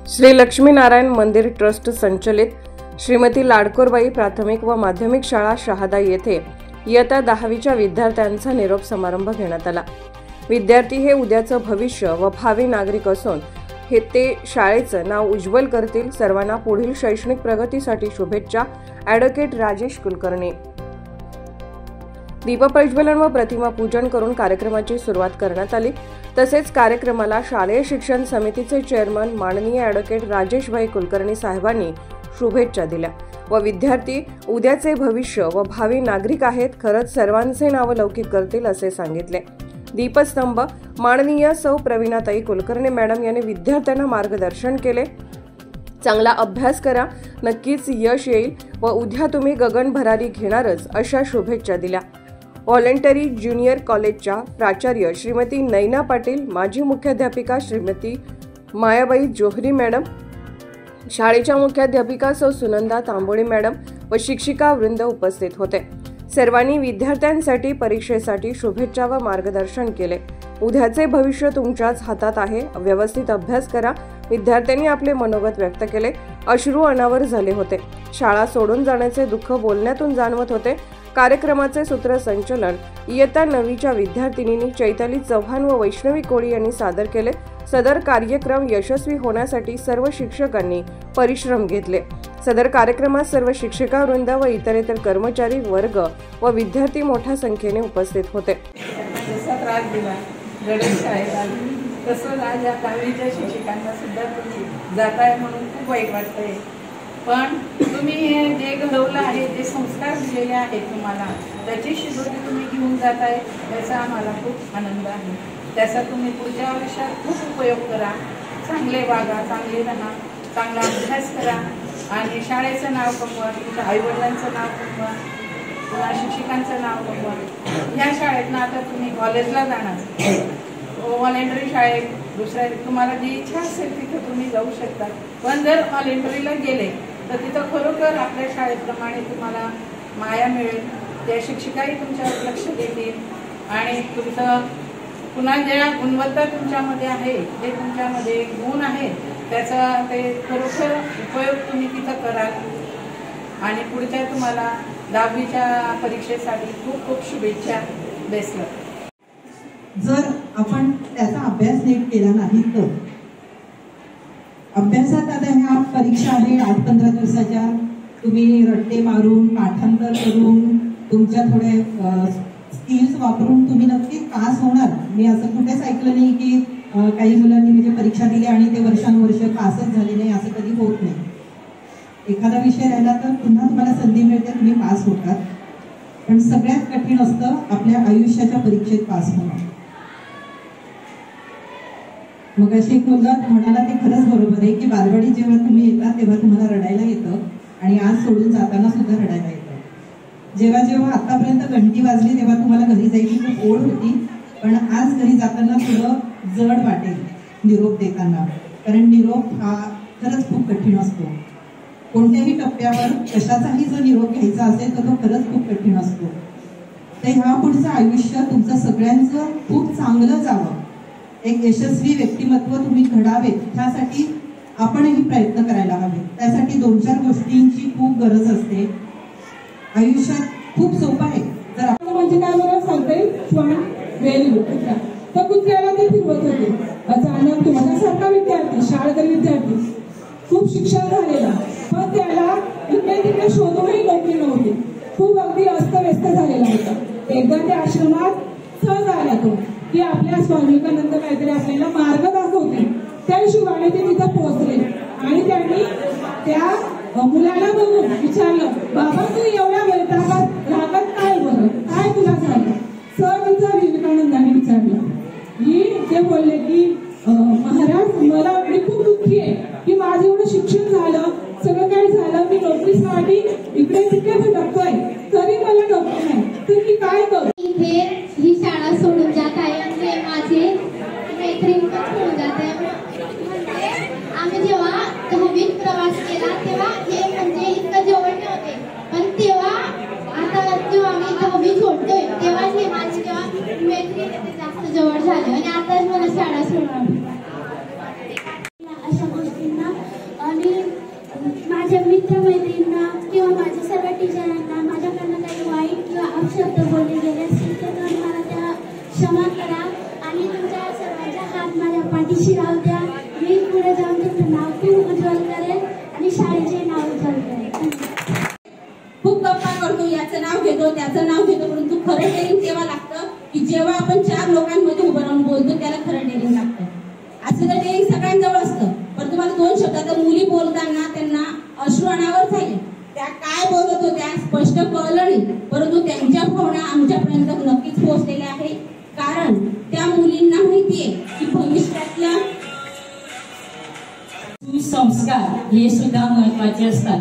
श्री लक्ष्मीनारायण मंदिर ट्रस्ट संचलित श्रीमती लाडकोरबाई प्राथमिक व माध्यमिक शाळा शहादा येथे इयत्ता 10वीच्या विद्यार्थ्यांचा निरोप समारंभ घेण्यात आला। विद्यार्थी हे उद्याचं भविष्य व भावी नागरिक असून ते शाळेचं नाव उज्ज्वल करतील। सर्वांना पुढील शैक्षणिक प्रगतीसाठी शुभेच्छा। ॲडव्होकेट राजेश कुलकर्णी। दीपप्रज्वलन व प्रतिमा पूजन करून कार्यक्रमाची सुरुवात करण्यात आली। तसेच कार्यक्रमाला शालेय शिक्षण समितीचे चेअरमन माननीय ॲडव्होकेट राजेशभाई कुलकर्णी साहेबांनी शुभेच्छा दिल्या व विद्यार्थी उद्याचे भविष्य व भावी नागरिक आहेत, खरंच सर्वांचे नाव लौकिक करतील असे सांगितले। दीपस्तंभ माननीय सौ प्रवीणाताई कुलकर्णी मॅडम यांनी विद्यार्थ्यांना मार्गदर्शन केले। चांगला अभ्यास करा, नक्कीच यश येईल व उद्या तुम्ही गगन भरारी घेणारच अशा शुभेच्छा दिल्या। व्हॉलेंटरी ज्युनियर कॉलेजच्या प्राचार्य श्रीमती नैना पाटील, माजी मुख्याध्यापिका श्रीमती मायाबाई जोहरी मॅडम, शाळेच्या मुख्याध्यापिका सौ सुनंदा तांबोळी मॅडम व शिक्षिका वृंद उपस्थित होते। सर्वांनी विद्यार्थ्यांसाठी परीक्षेसाठी शुभेच्छा व मार्गदर्शन केले। उद्याचे भविष्य तुमच्याच हातात आहे, व्यवस्थित अभ्यास करा। विद्यार्थ्यांनी आपले मनोगत व्यक्त केले। अश्रू अनावर झाले होते। शाळा सोडून जाण्याचे दुःख बोलण्यातून जाणवत होते। कार्यक्रमाचे सूत्रसंचालन इयत्ता 9वीच्या विद्यार्थिनींनी चैताली चव्हाण व वैष्णवी कोळी यांनी सादर केले। सदर कार्यक्रम यशस्वी होण्यासाठी सर्व शिक्षकांनी परिश्रम घेतले। सदर कार्यक्रमात सर्व शिक्षिका वृंद व इतरेतर कर्मचारी वर्ग व विद्यार्थी मोठ्या संख्येने उपस्थित होते। तसं आज या दहावीच्या शिक्षकांना सुद्धा तुम्ही जाताय म्हणून खूप वाईट वाटतंय, पण तुम्ही हे जे घडवलं आहे, जे संस्कार दिलेले आहेत तुम्हाला, त्याची शिदोरी तुम्ही घेऊन जाताय, याचा आम्हाला खूप आनंद आहे। त्याचा तुम्ही पुढच्या आयुष्यात खूप उपयोग करा, चांगले वागा, चांगले राहा, चांगला अभ्यास करा आणि शाळेचं नाव कमवा, तुमच्या आईवडिलांचं नाव कमवा, पुन्हा शिक्षकांचं नाव कमवा। ह्या शाळेतनं आता तुम्ही कॉलेजला जाणार, व्हॉलेंटरी शाळेत दुसऱ्या तुम्हाला जी इच्छा असेल तिथे तुम्ही जाऊ शकता, पण जर व्हॉलेंटरीला गेले तर तिथं खरोखर आपल्या शाळेप्रमाणे तुम्हाला माया मिळेल, त्या शिक्षिकाही तुमच्यावर लक्ष देतील आणि तुमचं पुन्हा ज्या गुणवत्ता तुमच्यामध्ये आहे, जे तुमच्यामध्ये गुण आहे, त्याचा ते खरोखर उपयोग तुम्ही तिथं कराल आणि पुढच्या तुम्हाला 10वीच्या परीक्षेसाठी खूप खूप शुभेच्छा। बेस्ट लक। जर आपण त्याचा अभ्यास नीट केला नाही तर अभ्यासात आता ह्या परीक्षा आहे 8-15 दिवसाच्या, तुम्ही रट्टे मारून पाठांतर करून तुमच्या थोड्या स्किल्स वापरून तुम्ही नक्की पास होणार। मी असं कुठेच ऐकलं नाही की काही मुलांनी म्हणजे परीक्षा दिली आणि ते वर्षानुवर्ष पासच झाले नाही, असं कधी होत नाही। एखादा विषय राहिला तर पुन्हा तुम्हाला संधी मिळते, तुम्ही पास होतात, पण सगळ्यात कठीण असतं आपल्या आयुष्याच्या परीक्षेत पास होणं। मग अशी एक मुलगा म्हणाला ते खरंच बरोबर आहे की बालवाडीत जेव्हा तुम्ही येता तेव्हा तुम्हाला रडायला येतं आणि आज सोडून जाताना सुद्धा रडायला येतं। जेव्हा जेव्हा आतापर्यंत घंटी वाजली तेव्हा तुम्हाला घरी जायची खूप ओढ होती, पण आज घरी जाताना थोडं जड वाटेल निरोप देताना, कारण निरोप हा खरंच खूप कठीण असतो। कोणत्याही टप्प्यावर कशाचाही जो निरोप घ्यायचा असेल तर तो खरंच खूप कठीण असतो। तर ह्या पुढचं आयुष्य तुमचं सगळ्यांचं खूप चांगलं जावं, एक यशस्वी व्यक्तिमत्व तुम्ही घडावे, त्यासाठी आपणही प्रयत्न करायला हवे। त्यासाठी 2-4 गोष्टींची खूप गरज असते आयुष्यात। खूप सोपं आहे, जर आपण म्हणजे काय बरं सांगते पण वेरी गुड तर कुत्र्याला ते फिरवत होते। अचानक माझ्यासारखा विद्यार्थी, शाळकरी विद्यार्थी, खूप शिक्षण झालेला, पण त्याला इकडे तिकडे शोधूनही नोकरी नव्हती, खूप अगदी अस्तव्यस्त झालेला होता। एकदा त्या आश्रमात सहज आला तो की आपल्या स्वामी विवेकानंद काहीतरी आपल्याला मार्ग दाखवते, त्या हिशोबाने ते तिथं पोहोचले आणि त्यांनी त्या मुलाला बघून विचारलं, बाबा तू एवढ्या रागात काय बरं, काय तुला झालं? सहजचा विवेकानंदाने विचारलं की ते बोलले की महाराज मला मी खूप दुःखी आहे की माझं एवढं शिक्षण झालं, सगळं काय झालं, मी नोकरीसाठी इकडे तिकडे भटकतोय, तरी मला नोकरी नाही, तर मी काय करू? इथे ही शाळा सोडून जात आहे आणि माझे मैत्रीण पण सोडून जात आहे। आम्ही जेव्हा 10वीत प्रवास केला तेव्हा हे म्हणजे इतकं जवळ नव्हते, पण तेव्हा आता जेव्हा आम्ही 10वी सोडतोय तेव्हा हे माझी जेव्हा मैत्रीण जास्त जवळ झाले आणि आताच मला शाळा सोडणार। कीर्ती उज्ज्वल करेल आणि शाळेचे नाव उज्ज्वल करेल. खूप गप्पा करतो, याचं नाव घेतो त्याचं नाव घेतो, परंतु खरं डेअरिंग तेव्हा लागतं की जेव्हा आपण 4 लोकांमध्ये उभं राहून बोलतो त्याला खरं डेअरिंग लागतं. असं तर डेअरिंग सगळ्यांजवळ असतं, पण तुम्हाला 2 शब्दात मुली बोलताना त्यांना अश्रू अनावर झाले, त्या काय बोलत होत्या स्पष्ट कळलं नाही, परंतु त्यांच्या भावना आमच्यापर्यंत नक्कीच पोहोचलेल्या आहे. कारण त्या मुलींना माहितीये की भविष्यातला संस्कार हे सुद्धा महत्वाचे असतात.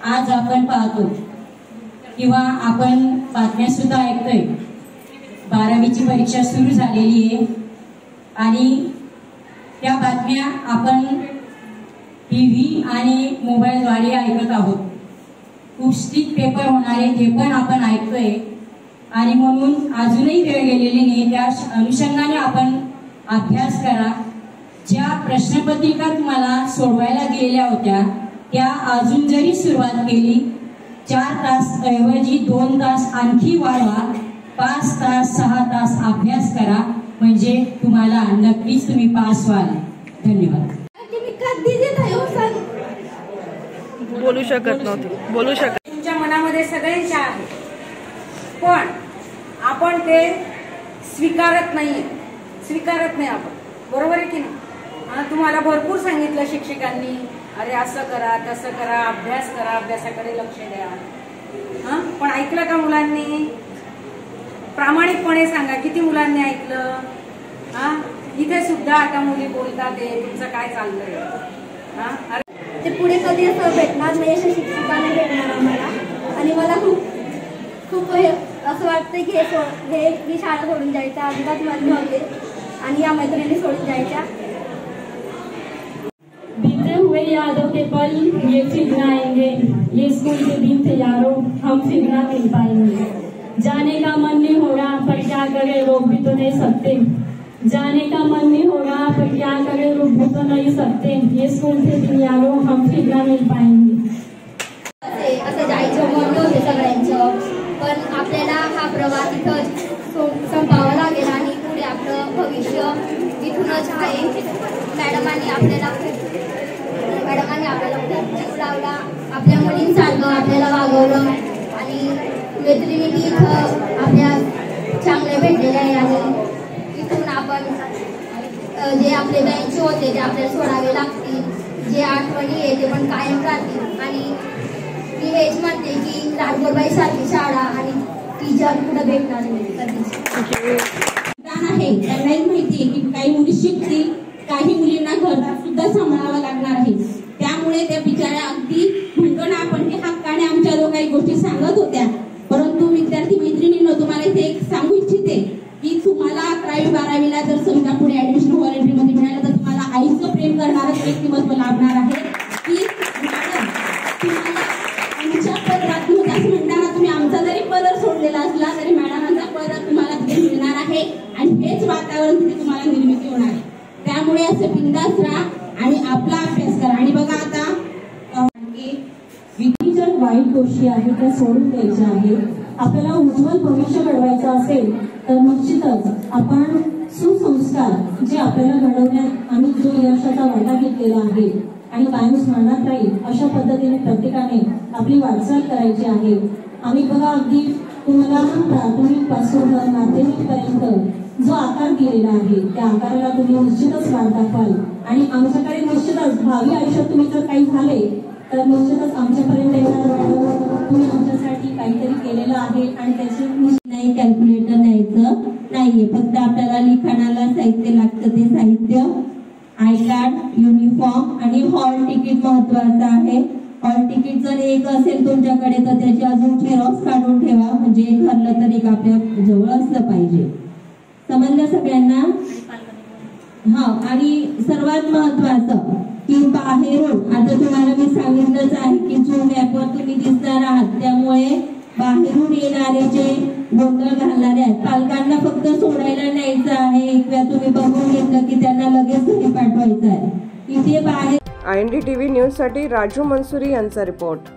आज आपण पाहतो किंवा आपण बातम्या सुद्धा ऐकतोय, 12वीची परीक्षा सुरू झालेली आहे आणि त्या बातम्या आपण टीव्ही आणि मोबाईलद्वारे ऐकत आहोत. खूप स्ट्रिक्ट पेपर होणार आहे हे पण आपण ऐकतोय आणि म्हणून अजूनही वेळ गेलेली नाही. त्या अनुषंगाने आपण अभ्यास करा. ज्या प्रश्नपत्रिका तुम्हाला सोडवायला दिलेल्या होत्या त्या अजून जरी सुरुवात केली, 4 तास ऐवजी 2 तास आणखी वाढवा, 5 तास 6 तास अभ्यास करा, म्हणजे तुम्हाला नक्कीच तुम्ही पास व्हाल. धन्यवाद. बोलू शकत नव्हती, बोलू शकत. तुमच्या मनामध्ये सगळ्यांच्या आहे, पण आपण ते स्वीकारत नाही आपण, बरोबर आहे की नाही? तुम्हाला भरपूर सांगितलं शिक्षकांनी, अरे असं करा तसं करा, अभ्यास करा, अभ्यासाकडे लक्ष द्या. पण ऐकलं का मुलांनी? प्रामाणिकपणे सांगा, किती मुलांनी ऐकलं? इथे सुद्धा आता मुली बोलतात, तुमचं काय चाललंय? ते पुढे कधी असं भेटणार नाही, अशा शिक्षकांना भेटणार आम्हाला. आणि मला खूप असं वाटतं की ही शाळा सोडून जायच्या, अजिबात माझी होते आणि या मैत्रिणी सोडून जायच्या. बीते हुए यादों के पल ये फिर न आएंगे, ये स्कूल के दिन थे यारों, हम फिर न मिल पाएंगे. जाने का मन नहीं हो रहा पर क्या करे, रोक भी तो नहीं सकते. जाने का मन नहीं हो रहा पर क्या करे, रोक भी तो नहीं सकते. ये स्कूल के दिन यारों, हम फिर न मिल पाएंगे. असं जायचं म्हणणं होते सगळ्यांचं, पण आपल्याला हा प्रवास इथं संपावा लागेल आणि पुढे आपलं भविष्य इथूनच आहे. मॅडमांनी आपल्याला खूप जीव लावला, आपल्या मुलींसारखं आपल्याला वागवलं आणि मैत्रिणी इथं आपल्या चांगल्या भेटलेल्या आहे. आणि इथून आपण जे आपले बेंच होते ते आपल्याला सोडावे लागतील, जे आठवणी आहे ते पण कायम राहतील. आणि मी हेच म्हणते की राजगोरबाई सारखी शाळा आणि टीचर कुठं भेटणार नाही. त्यांनाही माहिती आहे की काही मुली शिकतील, काही मुलींना घरात सुद्धा सांभाळावं लागणार आहे. त्यामुळे त्या बिचाऱ्या अगदी म्हणतो ना आपण की हक्काने आमच्या जो काही गोष्टी सांगत होत्या. परंतु विद्यार्थी मैत्रिणींनो, तुम्हाला इथे एक सांगू इच्छिते की तुम्हाला 11वी 12वीला जर समजा पुढे ऍडमिशन व्हॉलेंटरीमध्ये मिळालं तर तुम्हाला आईचं प्रेम करणारं व्यक्तिमत्व लाभणार आहे की मॅडम तुम्हाला आमच्या पदरातून असं म्हणताना तुम्ही आमचा जरी पदर सोडलेला असला तरी मॅडमांचा पदर तुम्हाला तिथे मिळणार आहे आणि हेच वातावरण तिथे तुम्हाला निर्मिती होणार आहे. त्यामुळे असं बिंदास राहा आणि आपला अभ्यास करा. आणि बघा आता ज्या वाईट गोष्टी आहेत त्या सोडून द्यायच्या आहेत. आपल्याला उज्ज्वल भविष्य घडवायचं असेल तर निश्चितच आपण सुसंस्कार जे आपल्याला घडवण्यात आम्ही जो यशाचा वाटा घेतलेला आहे आणि कायम स्मरणात राहील अशा पद्धतीने प्रत्येकाने आपली वाटचाल करायची आहे. आम्ही बघा अगदी तुम्हाला प्राथमिक पासून माध्यमिक पर्यंत जो आकार दिलेला आहे त्या आकाराला तुम्ही निश्चितच वाट दाखवाल आणि आमच्याकडे निश्चितच भावी आयुष्यात तुम्ही जर काही झाले तर निश्चितच आमच्यापर्यंत येणार, तुम्ही आमच्यासाठी काहीतरी केलेलं आहे आणि त्याची नाही कॅल्क्युलेटर न्यायचं नाहीये. फक्त आपल्याला लिखाणाला साहित्य लागतं, ते साहित्य आय कार्ड, युनिफॉर्म आणि हॉल तिकीट महत्वाचं आहे. हॉल तिकीट जर एक असेल तुमच्याकडे तर त्याची अजून झेरॉक्स काढून ठेवा, म्हणजे एक हरलं तर एक आपल्या जवळ असलं पाहिजे. समजलं सगळ्यांना? हा. आणि सर्वात महत्वाचं की बाहेरून आता तुम्हाला मी सांगितलंच आहे की झूम ॲपवर तुम्ही दिसणार आहात, त्यामुळे बाहेरून येणारे जे गोंधळ घालणारे आहेत पालकांना फक्त सोडायला न्यायचं आहे. एक वेळा तुम्ही बघून घेतलं की त्यांना लगेच घरी पाठवायचं आहे. इथे बाहेर IND TV न्यूज साठी राजू मनसुरी यांचा रिपोर्ट.